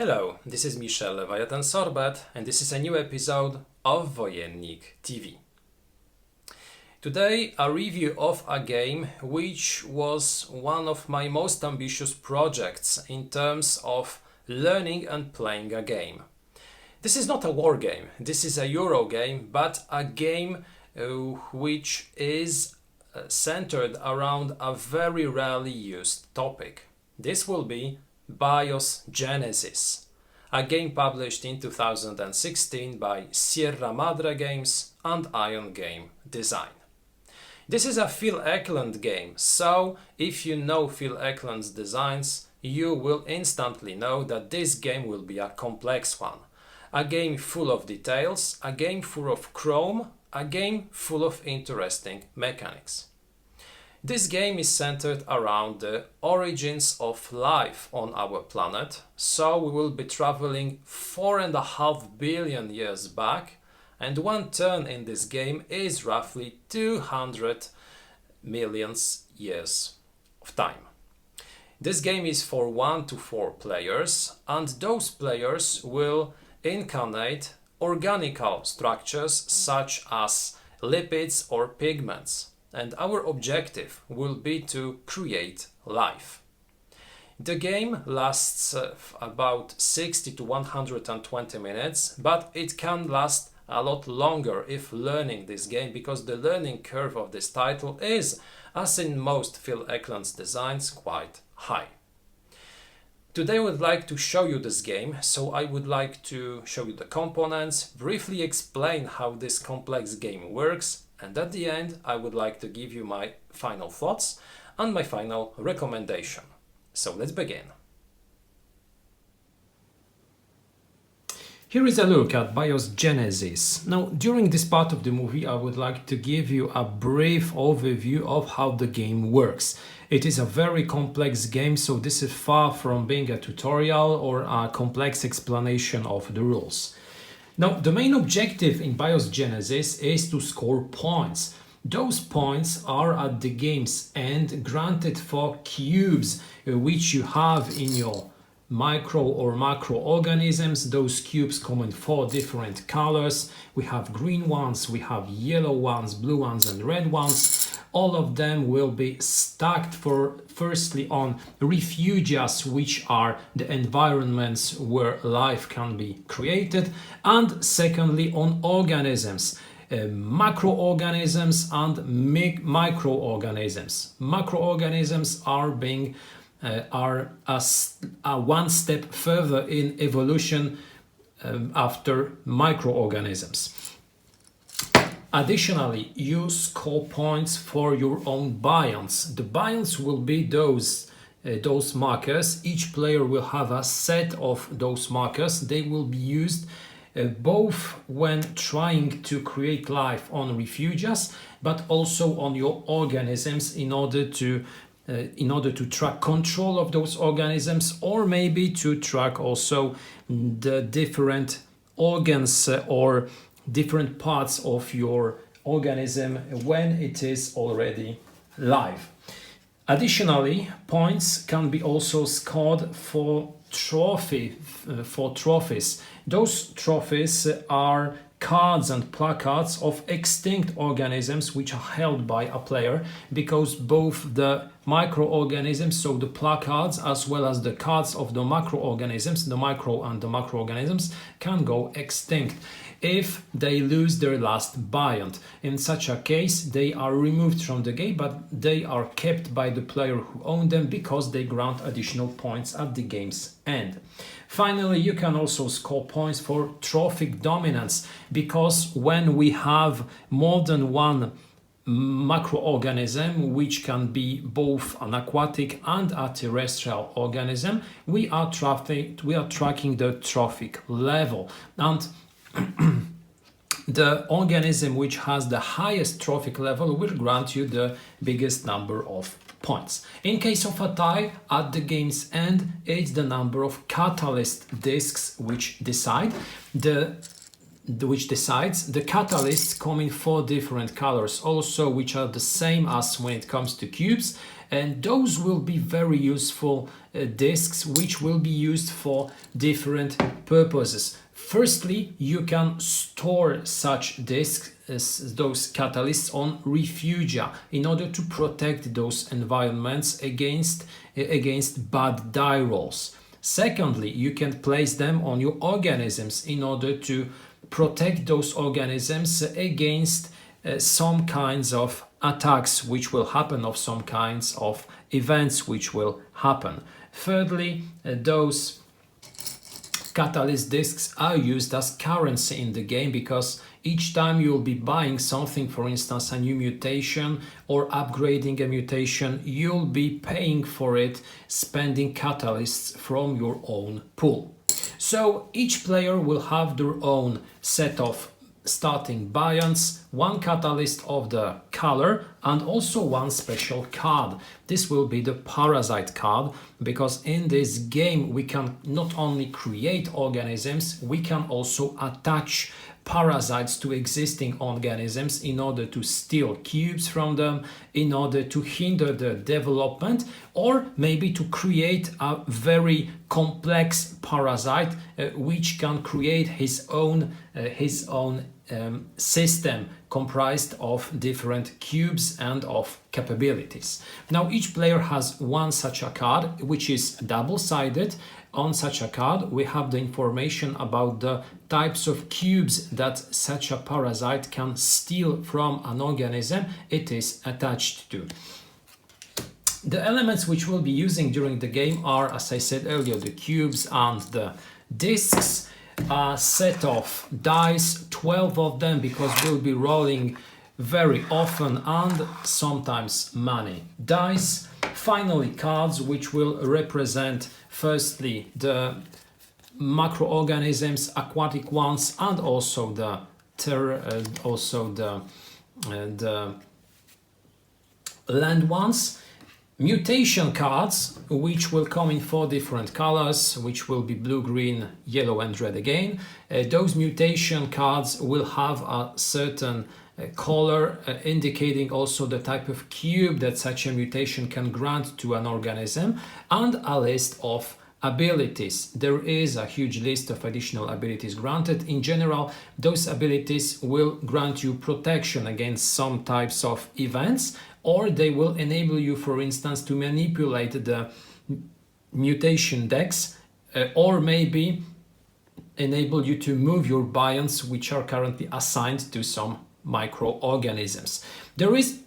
Hello, this is Michel Leviathan Sorbet and this is a new episode of Wojennik TV. Today a review of a game which was one of my most ambitious projects in terms of learning and playing a game. This is not a war game, this is a Euro game, but a game which is centered around a very rarely used topic. This will be BIOS Genesis, a game published in 2016 by Sierra Madre Games and Ion Game Design. This is a Phil Eklund game, so if you know Phil Eklund's designs, you will instantly know that this game will be a complex one. A game full of details, a game full of chrome, a game full of interesting mechanics. This game is centered around the origins of life on our planet, so we will be traveling 4.5 billion years back, and one turn in this game is roughly 200 million years of time. This game is for 1 to 4 players, and those players will incarnate organical structures such as lipids or pigments. And our objective will be to create life. The game lasts about 60 to 120 minutes, but it can last a lot longer if learning this game, because the learning curve of this title is, as in most Phil Eklund's designs, quite high. Today I would like to show you this game, so I would like to show you the components, briefly explain how this complex game works, and at the end, I would like to give you my final thoughts and my final recommendation. So let's begin. Here is a look at BIOS Genesis. Now, during this part of the movie, I would like to give you a brief overview of how the game works. It is a very complex game, so this is far from being a tutorial or a complex explanation of the rules. Now, the main objective in BIOS Genesis is to score points. Those points are at the game's end granted for cubes which you have in your micro or macro organisms. Those cubes come in 4 different colors. We have green ones, we have yellow ones, blue ones and red ones. All of them will be stacked firstly on refugias, which are the environments where life can be created, and secondly on organisms, macroorganisms and microorganisms. Macroorganisms are one step further in evolution after microorganisms. Additionally, you score points for your own bions. The bions will be those markers. Each player will have a set of those markers. They will be used both when trying to create life on refugias, but also on your organisms in order to track control of those organisms, or maybe to track also the different organs or different parts of your organism when it is already live. Additionally, points can be also scored for trophies. Those trophies are cards and placards of extinct organisms which are held by a player, because both the microorganisms, so the placards, as well as the cards of the macroorganisms, the micro and the macroorganisms, can go extinct if they lose their last biont. In such a case, they are removed from the game, but they are kept by the player who owned them, because they grant additional points at the game's end. Finally, you can also score points for trophic dominance, because when we have more than one macroorganism, which can be both an aquatic and a terrestrial organism, we are tracking the trophic level. And the organism which has the highest trophic level will grant you the biggest number of points. In case of a tie, at the game's end, it's the number of catalyst discs which decide. The which decides. The catalysts come in 4 different colors also, which are the same as when it comes to cubes, and those will be very useful discs which will be used for different purposes. Firstly, you can store such discs, those catalysts, on refugia in order to protect those environments against bad die rolls. Secondly, you can place them on your organisms in order to protect those organisms against some kinds of attacks which will happen, of some kinds of events which will happen. Thirdly, those catalyst discs are used as currency in the game, because each time you'll be buying something, for instance a new mutation or upgrading a mutation, you'll be paying for it spending catalysts from your own pool. So each player will have their own set of starting buy-ins, 1 catalyst of the color, and also 1 special card. This will be the parasite card, because in this game we can not only create organisms, we can also attach parasites to existing organisms in order to steal cubes from them, in order to hinder the development, or maybe to create a very complex parasite which can create his own system comprised of different cubes and of capabilities. Now each player has 1 such a card, which is double-sided. On such a card we have the information about the types of cubes that such a parasite can steal from an organism it is attached to. The elements which we'll be using during the game are, as I said earlier, the cubes and the discs. A set of dice, 12 of them, because we'll be rolling very often, and sometimes money. Dice, finally cards, which will represent firstly the macroorganisms, aquatic ones, and also the land ones. Mutation cards, which will come in 4 different colors, which will be blue, green, yellow and red again. Those mutation cards will have a certain color indicating also the type of cube that such a mutation can grant to an organism, and a list of abilities. There is a huge list of additional abilities granted. In general, those abilities will grant you protection against some types of events, or they will enable you, for instance, to manipulate the mutation decks, or maybe enable you to move your buy-ins which are currently assigned to some microorganisms. There is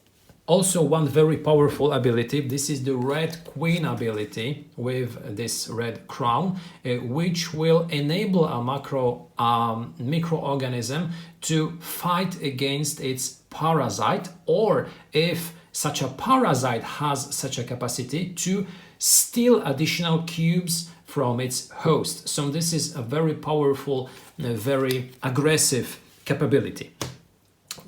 also 1 very powerful ability. This is the Red Queen ability with this red crown, which will enable a microorganism to fight against its parasite, or if such a parasite has such a capacity, to steal additional cubes from its host. So this is a very powerful, very aggressive capability.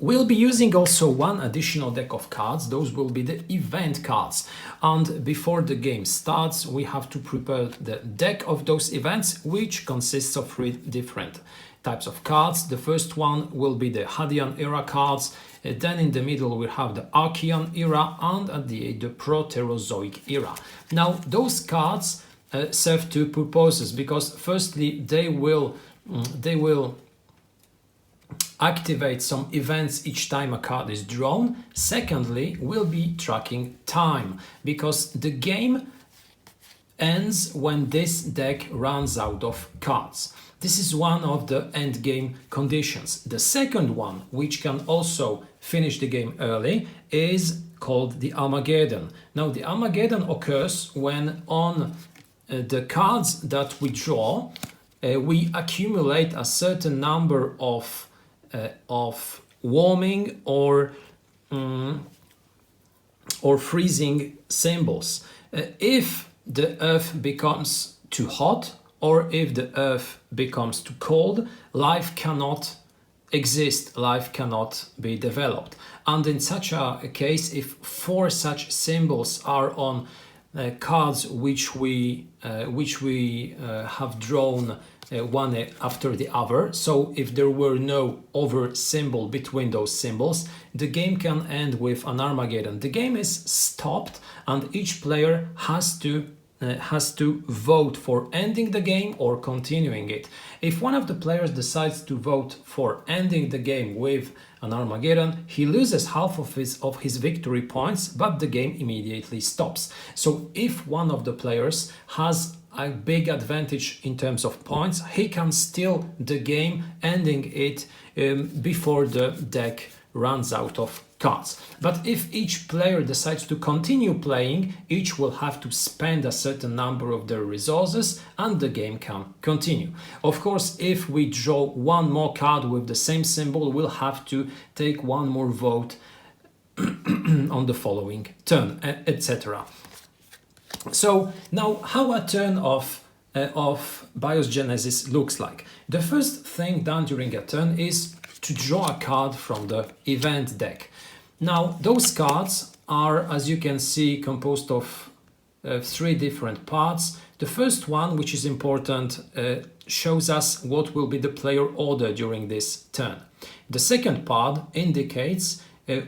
We'll be using also 1 additional deck of cards. Those will be the event cards. And before the game starts, we have to prepare the deck of those events, which consists of 3 different types of cards. The first one will be the Hadean era cards. Then in the middle we have the Archean era, and at the end the Proterozoic era. Now those cards serve 2 purposes, because firstly they will activate some events each time a card is drawn. Secondly, we'll be tracking time, because the game ends when this deck runs out of cards. This is one of the end game conditions. The second one, which can also finish the game early, is called the Armageddon. Now the Armageddon occurs when on the cards that we draw we accumulate a certain number of warming or freezing symbols. If the Earth becomes too hot, or if the Earth becomes too cold, life cannot exist, life cannot be developed. And in such a case, if 4 such symbols are on cards which we have drawn one after the other. So if there were no over symbol between those symbols, the game can end with an Armageddon. The game is stopped and each player has to vote for ending the game or continuing it. If one of the players decides to vote for ending the game with an Armageddon, he loses half of his victory points, but the game immediately stops. So if one of the players has a big advantage in terms of points, he can steal the game, ending it before the deck runs out of cards. But if each player decides to continue playing, each will have to spend a certain number of their resources and the game can continue. Of course, if we draw one more card with the same symbol, we'll have to take one more vote on the following turn, etc. So now how a turn of BIOS Genesis looks like. The first thing done during a turn is to draw a card from the event deck. Now those cards are, as you can see, composed of 3 different parts. The first one, which is important, shows us what will be the player order during this turn. The second part indicates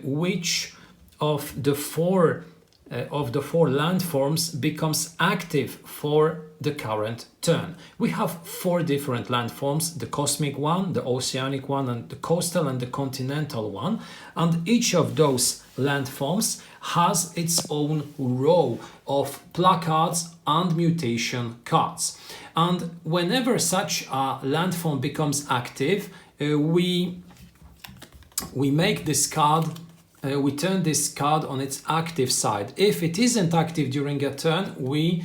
which of the four landforms becomes active for the current turn. We have 4 different landforms: the cosmic one, the oceanic one, and the coastal and the continental one. And each of those landforms has its own row of placards and mutation cards. And whenever such a landform becomes active, we make this card we turn this card on its active side. If it isn't active during a turn, we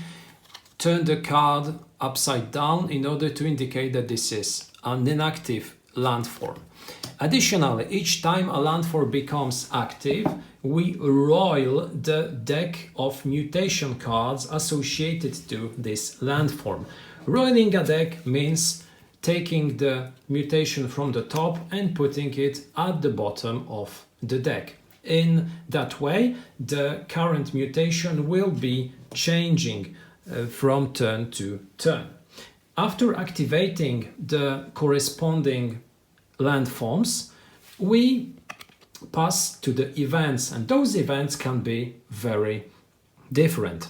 turn the card upside down in order to indicate that this is an inactive landform. Additionally, each time a landform becomes active, we roil the deck of mutation cards associated to this landform. Roiling a deck means taking the mutation from the top and putting it at the bottom of the deck. In that way, the current mutation will be changing from turn to turn. After activating the corresponding landforms, we pass to the events, and those events can be very different.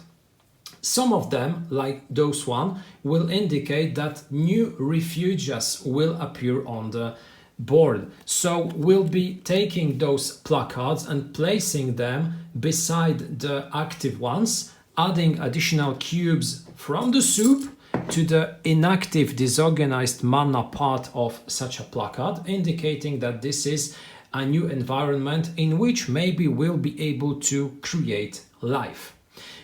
Some of them, like those one, will indicate that new refuges will appear on the board. So we'll be taking those placards and placing them beside the active ones, adding additional cubes from the soup to the inactive disorganized mana part of such a placard, indicating that this is a new environment in which maybe we'll be able to create life.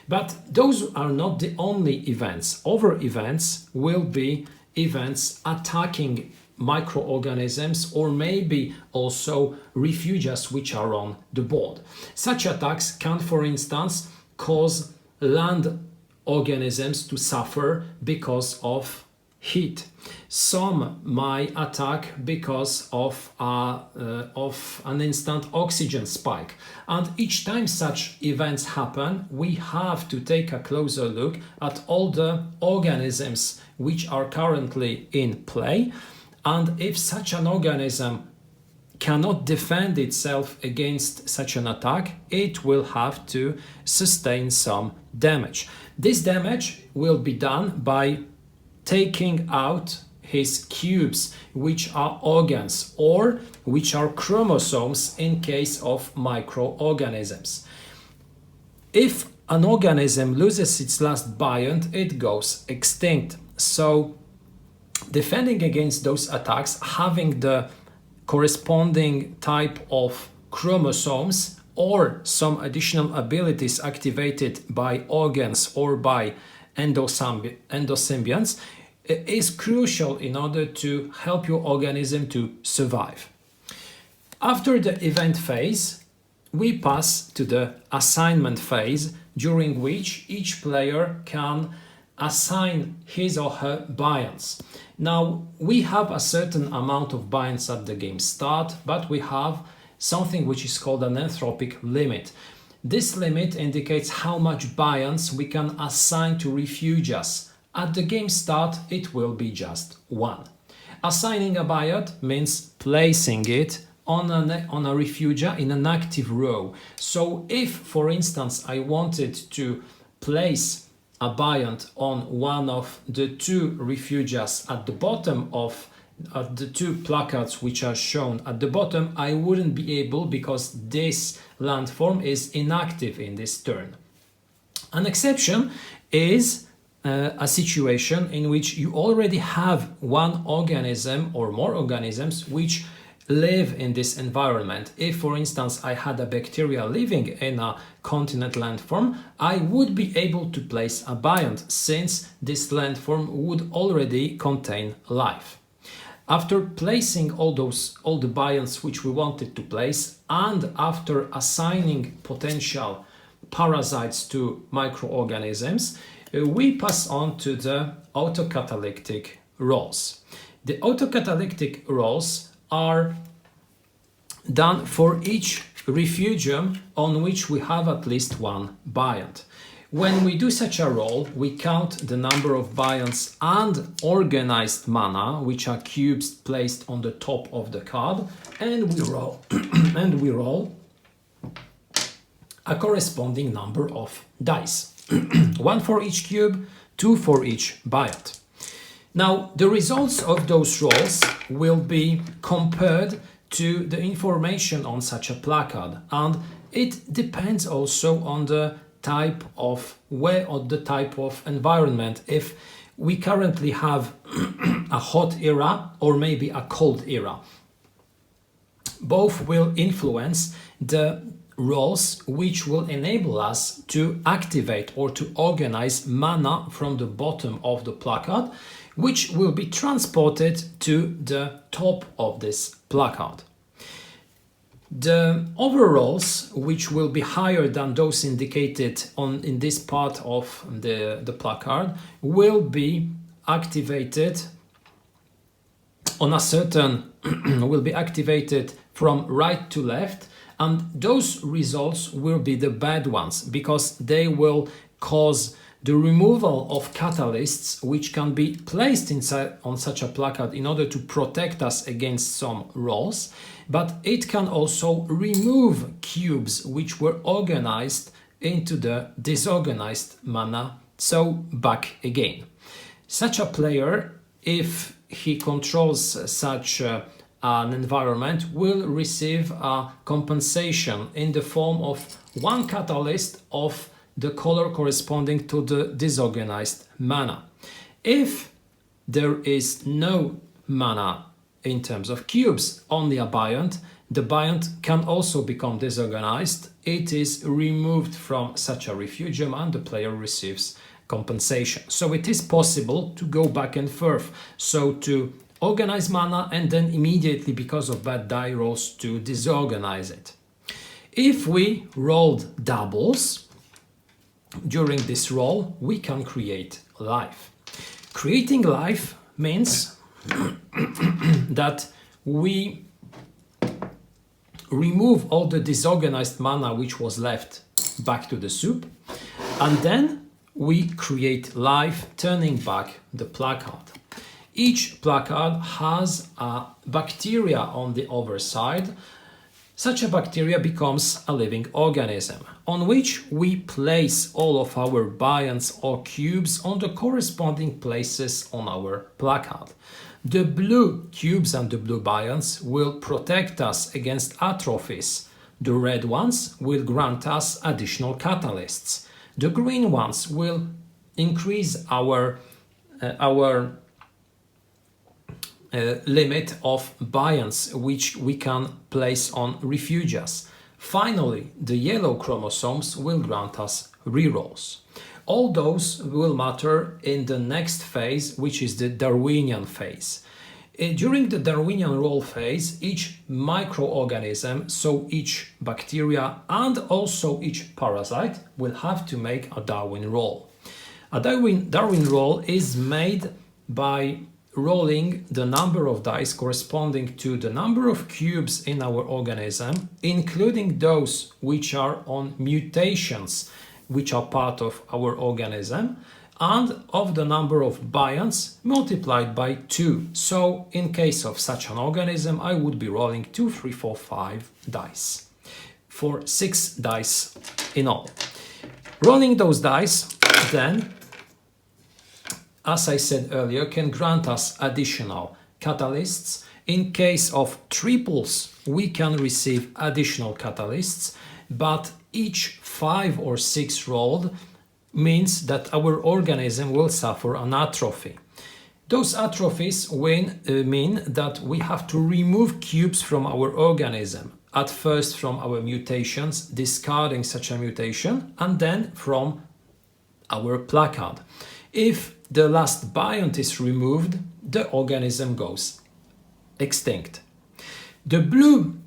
But those are not the only events. Other events will be events attacking microorganisms or maybe also refuges which are on the board. Such attacks can, for instance, cause land organisms to suffer because of heat. Some might attack because of an instant oxygen spike. And each time such events happen, we have to take a closer look at all the organisms which are currently in play. And if such an organism cannot defend itself against such an attack, it will have to sustain some damage. This damage will be done by taking out his cubes, which are organs or which are chromosomes in case of microorganisms. If an organism loses its last biont, it goes extinct. So defending against those attacks, having the corresponding type of chromosomes or some additional abilities activated by organs or by endosymbionts is crucial in order to help your organism to survive. After the event phase, we pass to the assignment phase, during which each player can assign his or her bionts. Now, we have a certain amount of bionts at the game start, but we have something which is called an anthropic limit. This limit indicates how much bions we can assign to refugias. At the game start, it will be just 1. Assigning a biot means placing it on a refugia in an active row. So if, for instance, I wanted to place a biont on one of the 2 refugias at the bottom of the 2 placards which are shown at the bottom, I wouldn't be able because this landform is inactive in this turn. An exception is a situation in which you already have one organism or more organisms which live in this environment. If, for instance, I had a bacteria living in a continent landform, I would be able to place a biont since this landform would already contain life. After placing all the bionts which we wanted to place, and after assigning potential parasites to microorganisms, we pass on to the autocatalytic roles. The autocatalytic roles are done for each refugium on which we have at least one biont. When we do such a role, we count the number of bionts and organized mana, which are cubes placed on the top of the card, and we roll and we roll a corresponding number of dice. 1 for each cube, 2 for each biont. Now, the results of those rolls will be compared to the information on such a placard, and it depends also on the type of way or the type of environment. If we currently have a hot era or maybe a cold era, both will influence the roles which will enable us to activate or to organize mana from the bottom of the placard, which will be transported to the top of this placard. The overalls, which will be higher than those indicated in this part of the placard, will be activated on a certain will be activated from right to left, and those results will be the bad ones because they will cause the removal of catalysts which can be placed inside on such a placard in order to protect us against some rolls, but it can also remove cubes which were organized into the disorganized mana, so back again. Such a player, if he controls such an environment, will receive a compensation in the form of 1 catalyst of the color corresponding to the disorganized mana. If there is no mana in terms of cubes, only a biont, the biont can also become disorganized. It is removed from such a refugium and the player receives compensation. So it is possible to go back and forth, so to organize mana and then immediately, because of bad die rolls, to disorganize it. If we rolled doubles during this roll, we can create life. Creating life means that we remove all the disorganized mana which was left back to the soup, and then we create life, turning back the placard. Each placard has a bacteria on the overside. Such a bacteria becomes a living organism on which we place all of our bionts or cubes on the corresponding places on our placard. The blue cubes and the blue bionts will protect us against atrophies. The red ones will grant us additional catalysts. The green ones will increase our limit of bionts which we can place on refugias. Finally, the yellow chromosomes will grant us rerolls. All those will matter in the next phase, which is the Darwinian phase. During the Darwinian roll phase, each microorganism, so each bacteria and also each parasite, will have to make a Darwin roll. A Darwin roll is made by rolling the number of dice corresponding to the number of cubes in our organism, including those which are on mutations, which are part of our organism, and of the number of bions multiplied by 2. So in case of such an organism, I would be rolling 2, 3, 4, 5 dice, for 6 dice in all. Rolling those dice then, as I said earlier, can grant us additional catalysts. In case of triples, we can receive additional catalysts, but each 5 or 6 rolled means that our organism will suffer an atrophy. Those atrophies mean that we have to remove cubes from our organism, at first from our mutations, discarding such a mutation, and then from our placard. If the last biont is removed, the organism goes extinct. The blue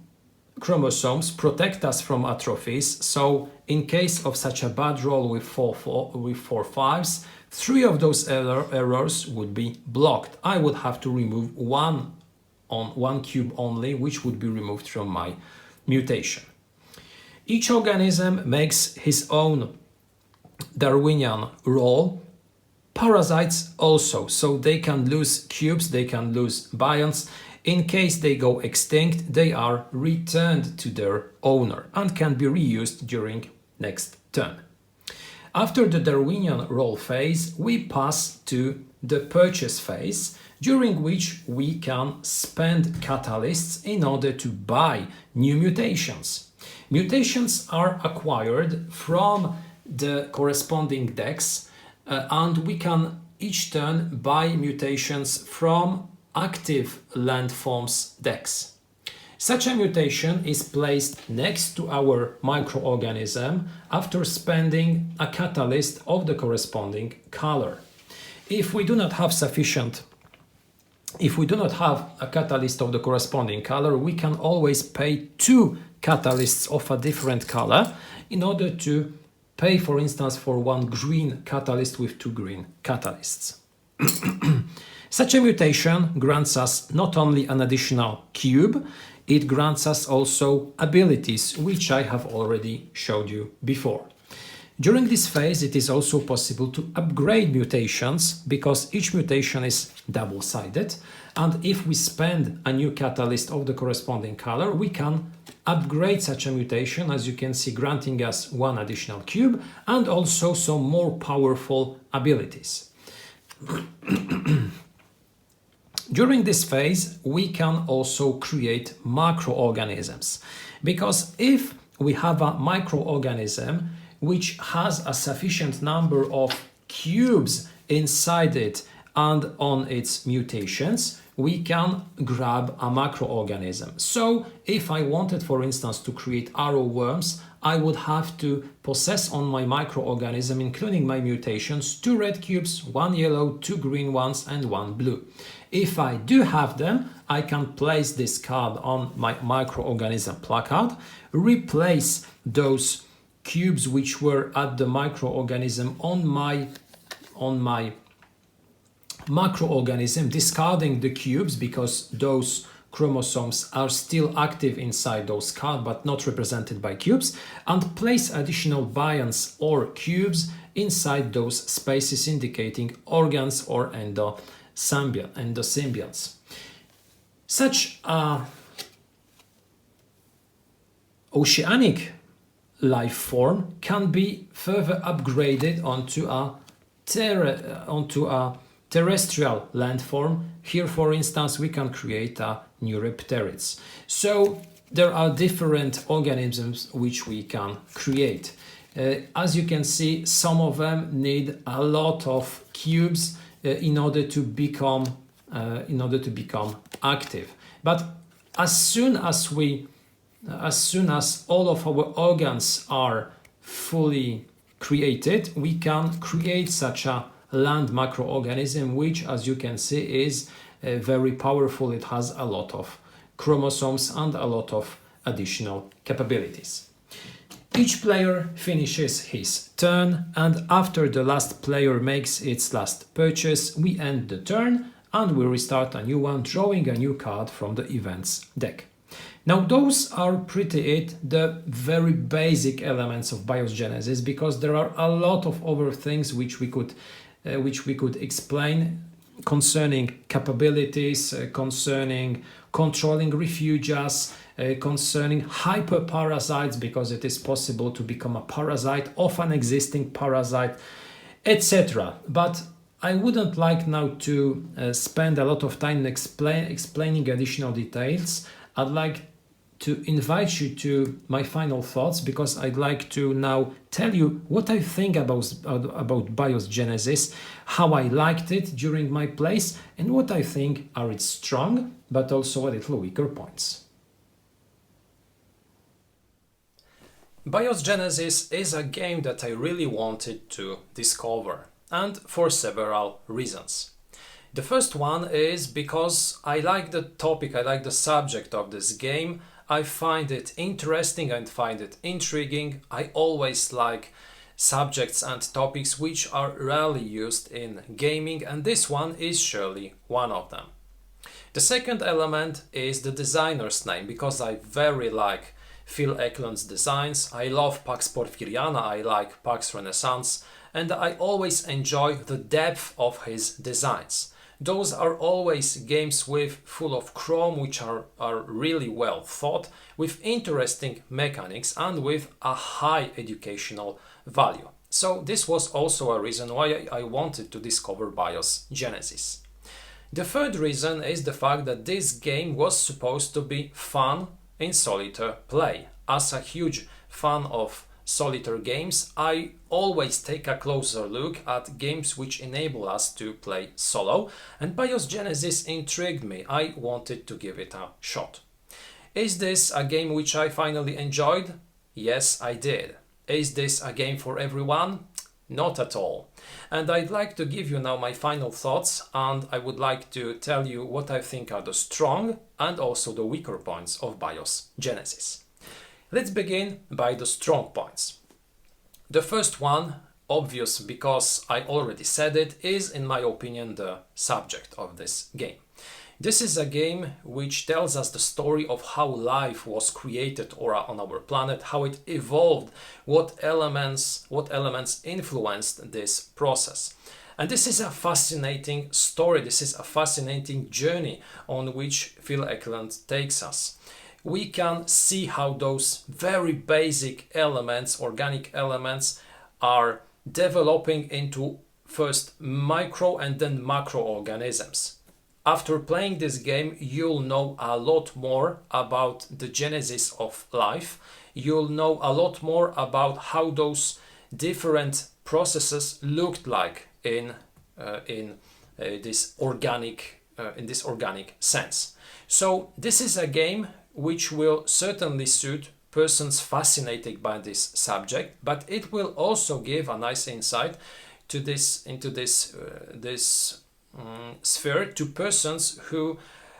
chromosomes protect us from atrophies, so in case of such a bad roll with 4 fives, 3 of those errors would be blocked. I would have to remove one cube only, which would be removed from my mutation. Each organism makes his own Darwinian roll. Parasites also, so they can lose cubes, they can lose bions. In case they go extinct, they are returned to their owner and can be reused during next turn. After the Darwinian roll phase, we pass to the purchase phase, during which we can spend catalysts in order to buy new mutations. Mutations are acquired from the corresponding decks, and we can each turn buy mutations from active landforms decks. Such a mutation is placed next to our microorganism after spending a catalyst of the corresponding color. If we do not have a catalyst of the corresponding color, we can always pay 2 catalysts of a different color in order to pay, for instance, for 1 green catalyst with 2 green catalysts. Such a mutation grants us not only an additional cube, it grants us also abilities, which I have already showed you before. During this phase, it is also possible to upgrade mutations, because each mutation is double-sided, and if we spend a new catalyst of the corresponding color, we can upgrade such a mutation, as you can see, granting us 1 additional cube and also some more powerful abilities. During this phase, we can also create macroorganisms, because if we have a microorganism which has a sufficient number of cubes inside it and on its mutations, we can grab a macroorganism. So if I wanted, for instance, to create arrow worms, I would have to possess on my microorganism, including my mutations, 2 red cubes, 1 yellow, 2 green ones, and 1 blue. If I do have them, I can place this card on my microorganism placard, replace those cubes which were at the microorganism on my macroorganism, discarding the cubes because those chromosomes are still active inside those cards but not represented by cubes, and place additional bions or cubes inside those spaces indicating organs or endosymbionts. Such a oceanic life form can be further upgraded onto a terrestrial landform. Here, for instance, we can create a Neuropterids. So there are different organisms which we can create. As you can see, some of them need a lot of cubes in order to become active. But as soon as all of our organs are fully created, we can create such a land macroorganism, which, as you can see, is very powerful. It has a lot of chromosomes and a lot of additional capabilities. Each player finishes his turn, and after the last player makes its last purchase, we end the turn and we restart a new one, drawing a new card from the events deck. Now those are the very basic elements of BIOS Genesis, because there are a lot of other things which we could explain concerning capabilities, concerning controlling refuges, concerning hyperparasites, because it is possible to become a parasite of an existing parasite, etc. But I wouldn't like now to spend a lot of time explaining additional details. I'd like to invite you to my final thoughts, because I'd like to now tell you what I think about BIOS Genesis, how I liked it during my plays, and what I think are its strong but also a little weaker points. BIOS Genesis is a game that I really wanted to discover, and for several reasons. The first one is because I like the topic, I like the subject of this game. I find it interesting and find it intriguing. I always like subjects and topics which are rarely used in gaming, and this one is surely one of them. The second element is the designer's name, because I very like Phil Eklund's designs. I love Pax Porfiriana, I like Pax Renaissance, and I always enjoy the depth of his designs. Those are always games full of chrome, which are really well thought, with interesting mechanics and with a high educational value. So this was also a reason why I wanted to discover BIOS Genesis. The third reason is the fact that this game was supposed to be fun in solitaire play. As a huge fan of solitaire games, I always take a closer look at games which enable us to play solo, and BIOS Genesis intrigued me. I wanted to give it a shot. Is this a game which I finally enjoyed? Yes, I did. Is this a game for everyone? Not at all. And I'd like to give you now my final thoughts, and I would like to tell you what I think are the strong and also the weaker points of BIOS Genesis. Let's begin by the strong points. The first one, obvious because I already said it, is in my opinion the subject of this game. This is a game which tells us the story of how life was created on our planet, how it evolved, what elements influenced this process. And this is a fascinating story, this is a fascinating journey on which Phil Eklund takes us. We can see how those very basic elements, organic elements, are developing into first micro and then macro organisms. After playing this game, you'll know a lot more about the genesis of life. You'll know a lot more about how those different processes looked like in this organic sense. So this is a game which will certainly suit persons fascinated by this subject, but it will also give a nice insight into this sphere to persons who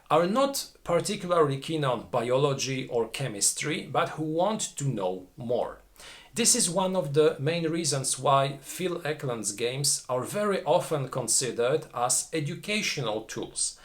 are not particularly keen on biology or chemistry, but who want to know more. This is one of the main reasons why Phil Eklund's games are very often considered as educational tools.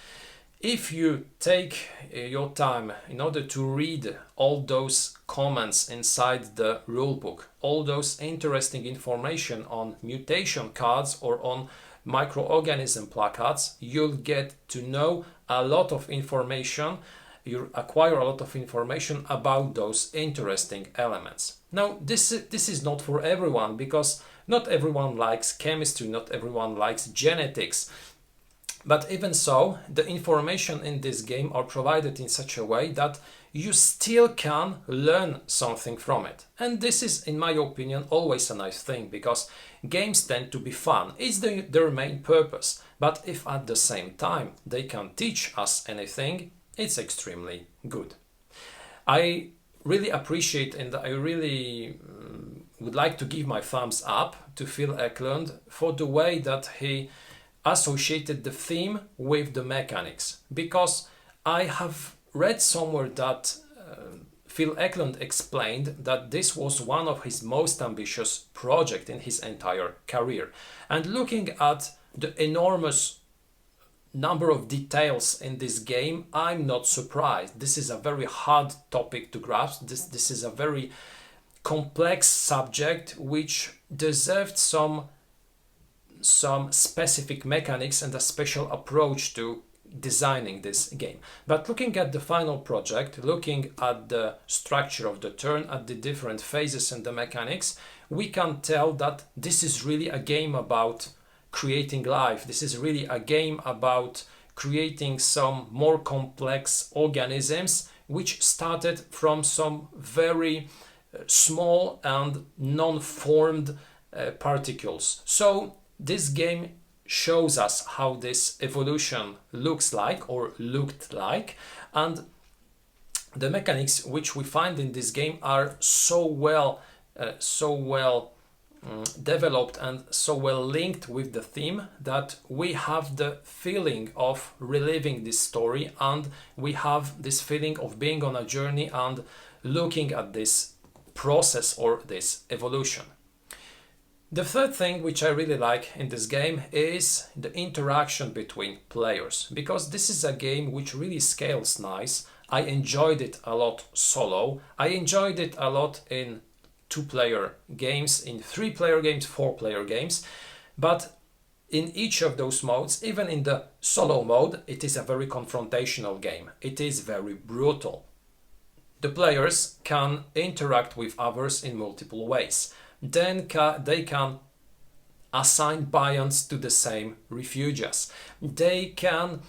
If you take your time in order to read all those comments inside the rulebook, all those interesting information on mutation cards or on microorganism placards, you'll get to know a lot of information, you acquire a lot of information about those interesting elements. Now, this is not for everyone, because not everyone likes chemistry, not everyone likes genetics. But even so, the information in this game are provided in such a way that you still can learn something from it. And this is, in my opinion, always a nice thing, because games tend to be fun. It's their main purpose. But if at the same time they can teach us anything, it's extremely good. I really appreciate and I really would like to give my thumbs up to Phil Eklund for the way that he associated the theme with the mechanics, because I have read somewhere that Phil Eklund explained that this was one of his most ambitious projects in his entire career. And looking at the enormous number of details in this game, I'm not surprised. This is a very hard topic to grasp. This is a very complex subject which deserved some specific mechanics and a special approach to designing this game. But looking at the final project, looking at the structure of the turn, at the different phases and the mechanics, we can tell that this is really a game about creating life. This is really a game about creating some more complex organisms which started from some very small and non-formed particles. So this game shows us how this evolution looks like or looked like, and the mechanics which we find in this game are so well developed and so well linked with the theme that we have the feeling of reliving this story, and we have this feeling of being on a journey and looking at this process or this evolution. The third thing which I really like in this game is the interaction between players, because this is a game which really scales nice. I enjoyed it a lot solo. I enjoyed it a lot in 2-player games, in 3-player games, 4-player games, but in each of those modes, even in the solo mode, it is a very confrontational game. It is very brutal. The players can interact with others in multiple ways. Then they can assign bions to the same refugees. They can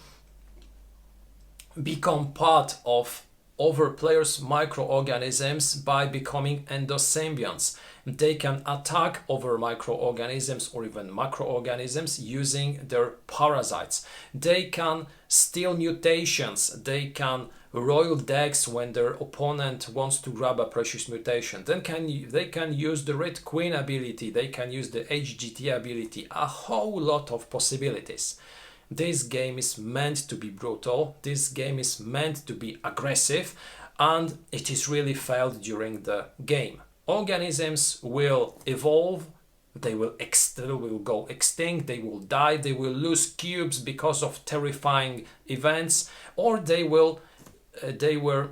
become part of other players' microorganisms by becoming endosymbionts. They can attack other microorganisms or even macroorganisms using their parasites. They can steal mutations. They can roll decks when their opponent wants to grab a precious mutation. Then they can use the Red Queen ability. They can use the HGT ability. A whole lot of possibilities. This game is meant to be brutal. This game is meant to be aggressive, and it is really felt during the game. Organisms will evolve, they will go extinct, they will die, they will lose cubes because of terrifying events, or they were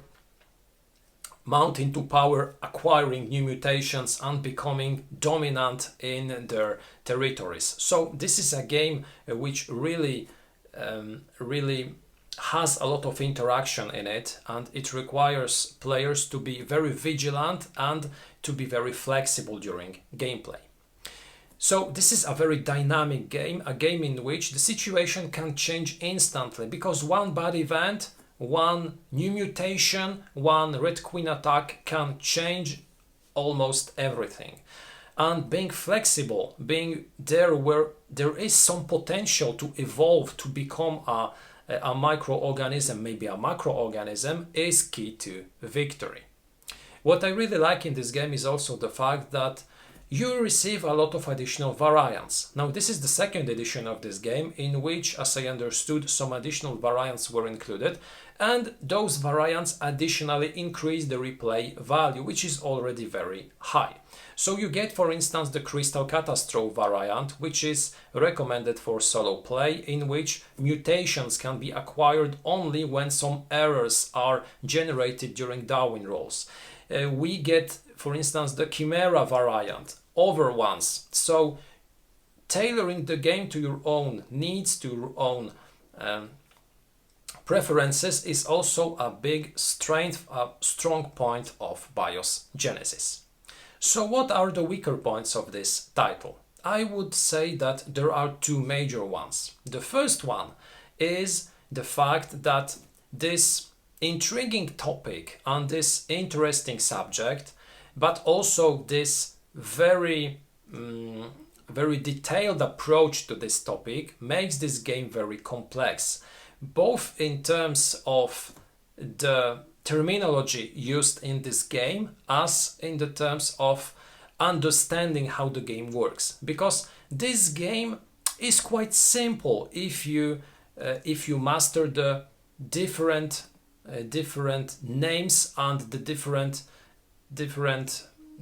mount into power, acquiring new mutations and becoming dominant in their territories. So this is a game which really has a lot of interaction in it, and it requires players to be very vigilant and to be very flexible during gameplay. So this is a very dynamic game, a game in which the situation can change instantly, because one bad event, one new mutation, one Red Queen attack can change almost everything. And being flexible, being there where there is some potential to evolve, to become a microorganism, maybe a macroorganism, is key to victory. What I really like in this game is also the fact that you receive a lot of additional variants. Now, this is the second edition of this game, in which, as I understood, some additional variants were included, and those variants additionally increase the replay value, which is already very high. So you get, for instance, the Crystal Catastrophe variant, which is recommended for solo play, in which mutations can be acquired only when some errors are generated during Darwin rolls. We get, for instance, the Chimera variant, over ones. So tailoring the game to your own needs, to your own preferences, is also a big strength, a strong point of BIOS Genesis. So what are the weaker points of this title? I would say that there are two major ones. The first one is the fact that this intriguing topic and this interesting subject, but also this very detailed approach to this topic, makes this game very complex, both in terms of the terminology used in this game, as in the terms of understanding how the game works, because this game is quite simple if you master the different names and the different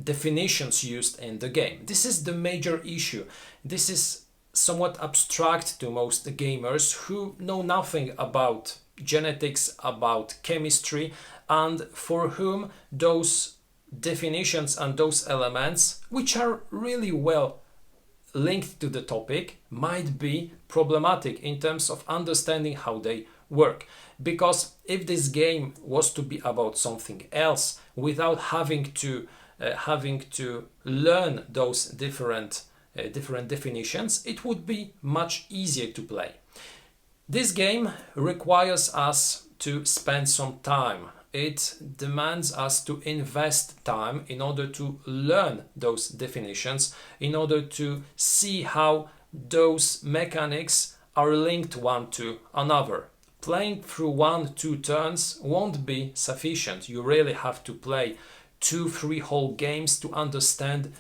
definitions used in the game. This is the major issue. This is somewhat abstract to most gamers who know nothing about genetics, about chemistry, and for whom those definitions and those elements, which are really well linked to the topic, might be problematic in terms of understanding how they work. Because if this game was to be about something else without having to learn those different definitions, it would be much easier to play. This game requires us to spend some time. It demands us to invest time in order to learn those definitions, in order to see how those mechanics are linked one to another. Playing through 1-2 turns won't be sufficient. You really have to play 2-3 whole games to understand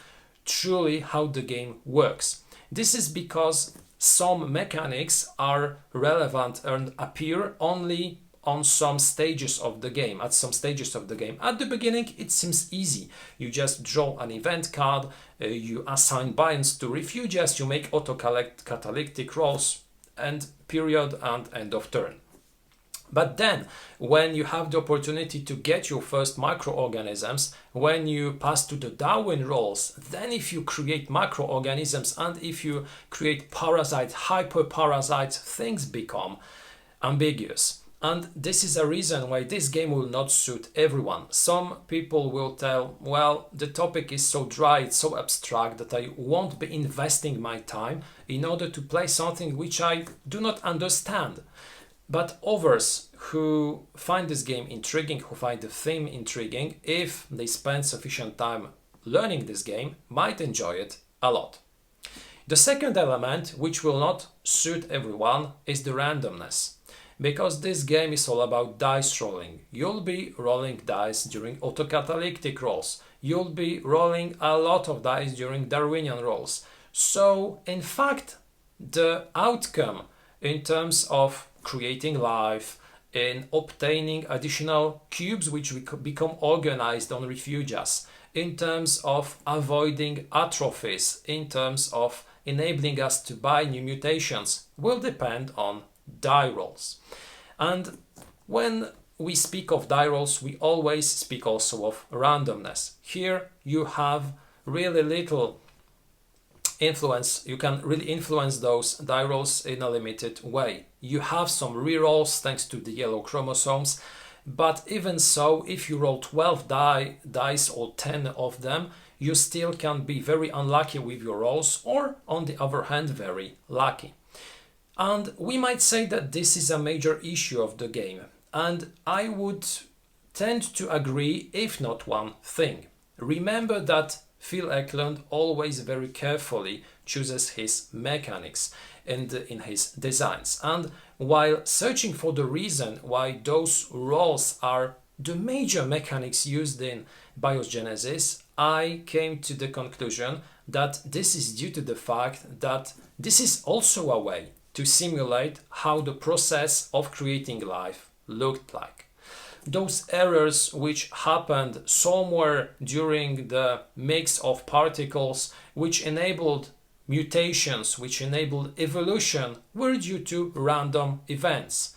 truly how the game works. This is because some mechanics are relevant and appear only on some stages of the game, at some stages of the game. At the beginning, it seems easy. You just draw an event card, you assign binds to refuges, you make auto-catalytic rolls, and period and end of turn. But then, when you have the opportunity to get your first microorganisms, when you pass to the Darwin rolls, then if you create microorganisms and if you create parasites, hyperparasites, things become ambiguous. And this is a reason why this game will not suit everyone. Some people will tell, well, the topic is so dry, it's so abstract that I won't be investing my time in order to play something which I do not understand. But others who find this game intriguing, who find the theme intriguing, if they spend sufficient time learning this game, might enjoy it a lot. The second element, which will not suit everyone, is the randomness. Because this game is all about dice rolling. You'll be rolling dice during autocatalytic rolls. You'll be rolling a lot of dice during Darwinian rolls. So, in fact, the outcome in terms of creating life, in obtaining additional cubes which become organized on refuges, in terms of avoiding atrophies, in terms of enabling us to buy new mutations, will depend on die rolls. And when we speak of die rolls, we always speak also of randomness. Here you have really little influence. You can really influence those die rolls in a limited way. You have some rerolls thanks to the yellow chromosomes, but even so, if you roll 12 dice or 10 of them, you still can be very unlucky with your rolls, or on the other hand, very lucky. And we might say that this is a major issue of the game, and I would tend to agree, if not one thing. Remember that Phil Eklund always very carefully chooses his mechanics in his designs, and while searching for the reason why those rolls are the major mechanics used in biogenesis, I came to the conclusion that this is due to the fact that this is also a way to simulate how the process of creating life looked like. Those errors which happened somewhere during the mix of particles, which enabled mutations, which enabled evolution, were due to random events.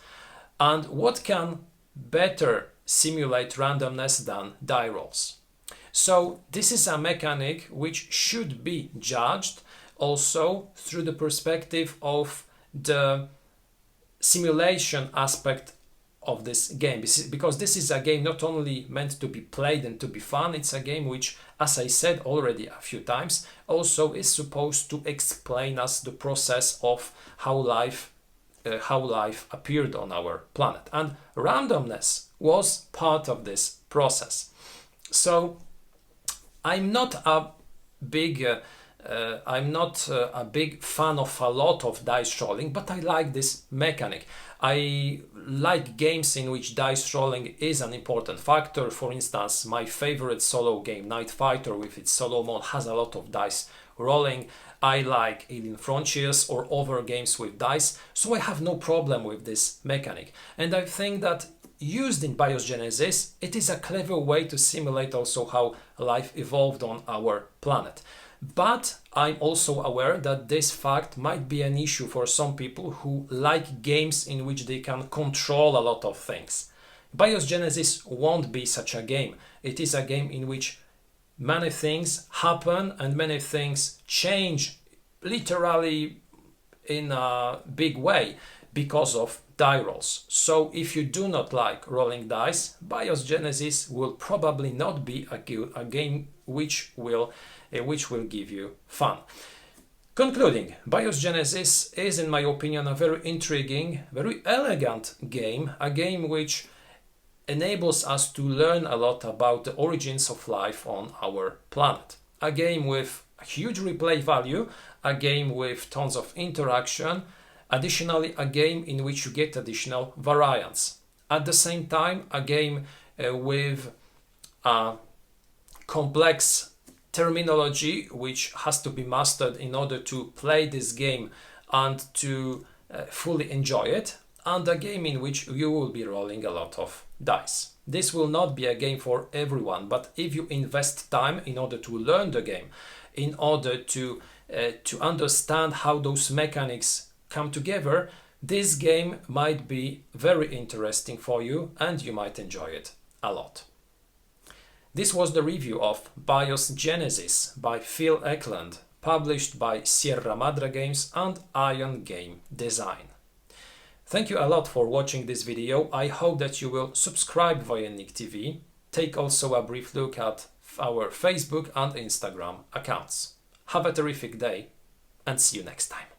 And what can better simulate randomness than die rolls? So this is a mechanic which should be judged also through the perspective of the simulation aspect of this game, because this is a game not only meant to be played and to be fun, it's a game which, as I said already a few times, also is supposed to explain us the process of how life appeared on our planet, and randomness was part of this process. So I'm not a big fan of a lot of dice rolling, but I like this mechanic. I like games in which dice rolling is an important factor. For instance, my favorite solo game, Night Fighter, with its solo mode, has a lot of dice rolling. I like Alien Frontiers or other games with dice, so I have no problem with this mechanic. And I think that used in biogenesis, it is a clever way to simulate also how life evolved on our planet. But I'm also aware that this fact might be an issue for some people who like games in which they can control a lot of things. BIOS Genesis won't be such a game. It is a game in which many things happen and many things change literally in a big way because of die rolls. So if you do not like rolling dice, BIOS Genesis will probably not be a game which will give you fun. Concluding, BIOS Genesis is, in my opinion, a very intriguing, very elegant game, a game which enables us to learn a lot about the origins of life on our planet. A game with a huge replay value, a game with tons of interaction, additionally a game in which you get additional variants. At the same time, a game with a complex terminology which has to be mastered in order to play this game and to fully enjoy it, and a game in which you will be rolling a lot of dice. This will not be a game for everyone, but if you invest time in order to learn the game, in order to understand how those mechanics come together, this game might be very interesting for you and you might enjoy it a lot. This was the review of BIOS Genesis by Phil Eklund, published by Sierra Madre Games and Ion Game Design. Thank you a lot for watching this video. I hope that you will subscribe Wojennik TV. Take also a brief look at our Facebook and Instagram accounts. Have a terrific day and see you next time.